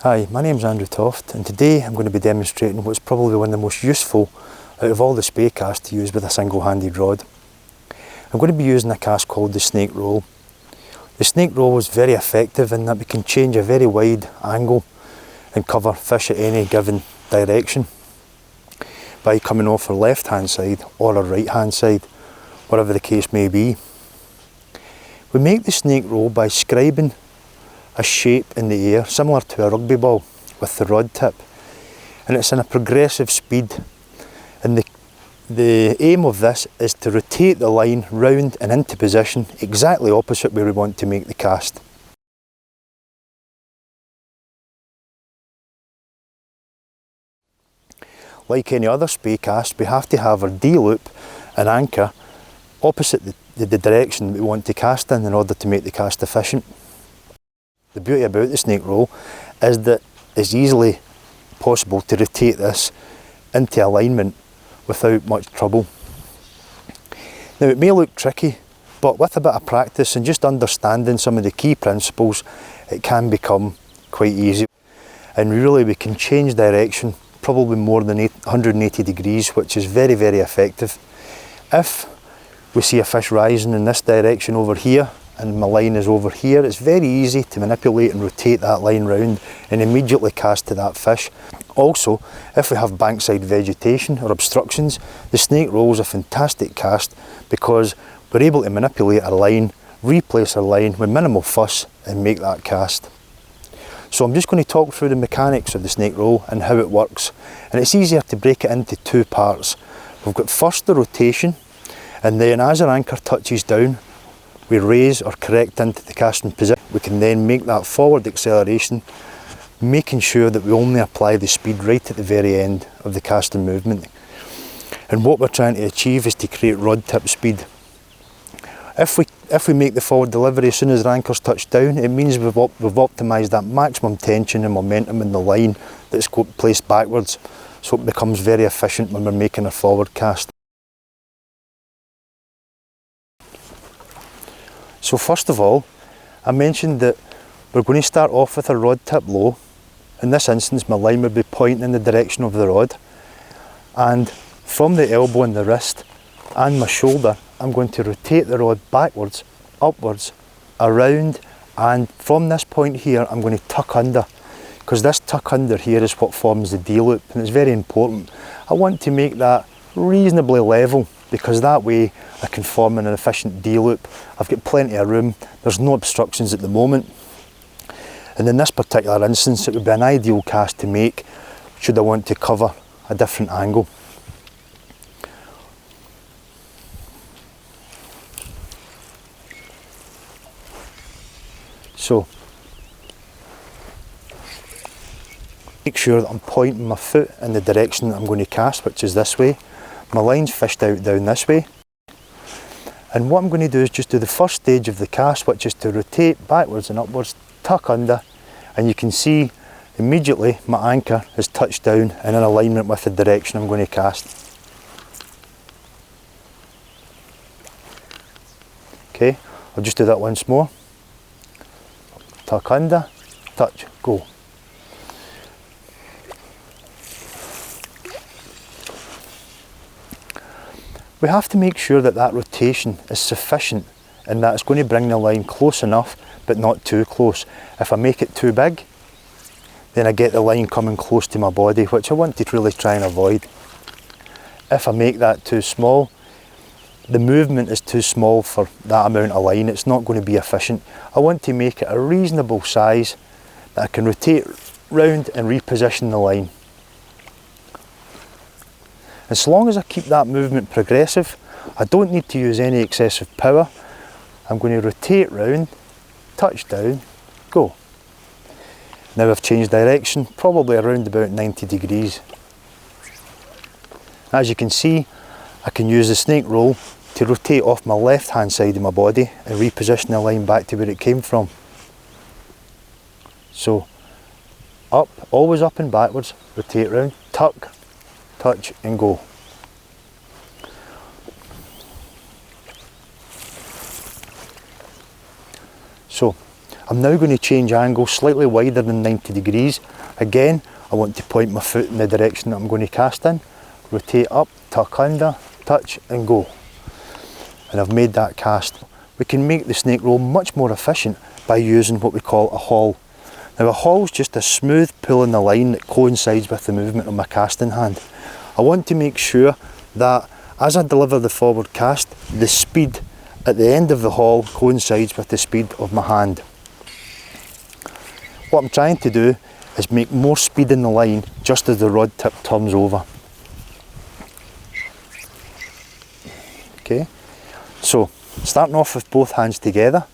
Hi, my name's Andrew Toft, and today I'm going to be demonstrating what's probably one of the most useful out of all the Spey casts to use with a single-handed rod. I'm going to be using a cast called the snake roll. The snake roll is very effective in that we can change a very wide angle and cover fish at any given direction by coming off our left hand side or our right hand side, whatever the case may be. We make the snake roll by scribing a shape in the air similar to a rugby ball with the rod tip, and it's in a progressive speed, and the aim of this is to rotate the line round and into position exactly opposite where we want to make the cast. Like any other Spey cast, we have to have our D-loop and anchor opposite the direction we want to cast in order to make the cast efficient. The beauty about the snake roll is that it's easily possible to rotate this into alignment without much trouble. Now, it may look tricky, but with a bit of practice and just understanding some of the key principles, it can become quite easy. And really we can change direction probably more than 180 degrees, which is very, very effective. If we see a fish rising in this direction over here and my line is over here, it's very easy to manipulate and rotate that line round and immediately cast to that fish. Also, if we have bankside vegetation or obstructions, the snake roll is a fantastic cast because we're able to manipulate our line, replace our line with minimal fuss and make that cast. So I'm just going to talk through the mechanics of the snake roll and how it works, and it's easier to break it into two parts. We've got first the rotation, and then as our anchor touches down, we raise or correct into the casting position. We can then make that forward acceleration, making sure that we only apply the speed right at the very end of the casting movement. And what we're trying to achieve is to create rod tip speed. If we make the forward delivery as soon as our anchors touch down, it means we've optimised that maximum tension and momentum in the line that's placed backwards, so it becomes very efficient when we're making a forward cast. So first of all, I mentioned that we're going to start off with a rod tip low. In this instance, my line would be pointing in the direction of the rod, and from the elbow and the wrist and my shoulder, I'm going to rotate the rod backwards, upwards, around, and from this point here, I'm going to tuck under, because this tuck under here is what forms the D-loop, and it's very important. I want to make that reasonably level, because that way I can form an efficient D-loop. I've got plenty of room, there's no obstructions at the moment. And in this particular instance, it would be an ideal cast to make should I want to cover a different angle. So, make sure that I'm pointing my foot in the direction that I'm going to cast, which is this way. My line's fished out down this way. And what I'm going to do is just do the first stage of the cast, which is to rotate backwards and upwards, tuck under, and you can see immediately my anchor has touched down and in alignment with the direction I'm going to cast. Okay, I'll just do that once more. Tuck under, touch, go. We have to make sure that that rotation is sufficient and that it's going to bring the line close enough but not too close. If I make it too big, then I get the line coming close to my body, which I want to really try and avoid. If I make that too small, the movement is too small for that amount of line, it's not going to be efficient. I want to make it a reasonable size that I can rotate round and reposition the line. As long as I keep that movement progressive, I don't need to use any excessive power. I'm going to rotate round, touch down, go. Now I've changed direction, probably around about 90 degrees. As you can see, I can use the snake roll to rotate off my left hand side of my body and reposition the line back to where it came from. So, up, always up and backwards, rotate round, tuck, touch and go. So I'm now going to change angle slightly wider than 90 degrees. Again, I want to point my foot in the direction that I'm going to cast in. Rotate up, tuck under, touch and go. And I've made that cast. We can make the snake roll much more efficient by using what we call a haul. Now a haul is just a smooth pull in the line that coincides with the movement of my casting hand. I want to make sure that as I deliver the forward cast, the speed at the end of the haul coincides with the speed of my hand. What I'm trying to do is make more speed in the line just as the rod tip turns over. Okay, so starting off with both hands together,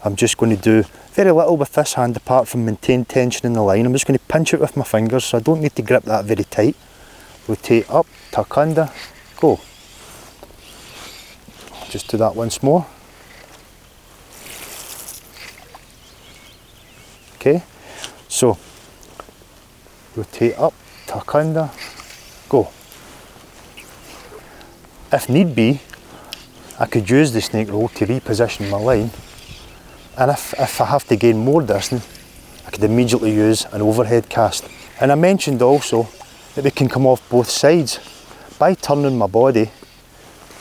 I'm just going to do very little with this hand apart from maintain tension in the line. I'm just going to pinch it with my fingers, so I don't need to grip that very tight. Rotate up, tuck under, go. Just do that once more. Okay, so rotate up, tuck under, go. If need be, I could use the snake roll to reposition my line, and if I have to gain more distance, I could immediately use an overhead cast. And I mentioned also that they can come off both sides. By turning my body,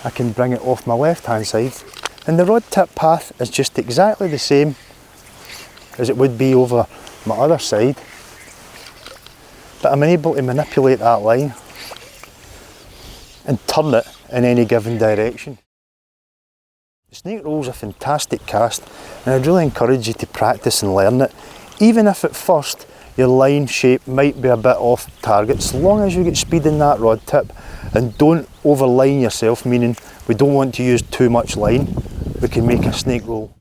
I can bring it off my left hand side, and the rod tip path is just exactly the same as it would be over my other side, but I'm able to manipulate that line and turn it in any given direction. The snake roll is a fantastic cast, and I'd really encourage you to practice and learn it, even if at first your line shape might be a bit off target. As long as you get speed in that rod tip and don't overline yourself, meaning we don't want to use too much line, we can make a snake roll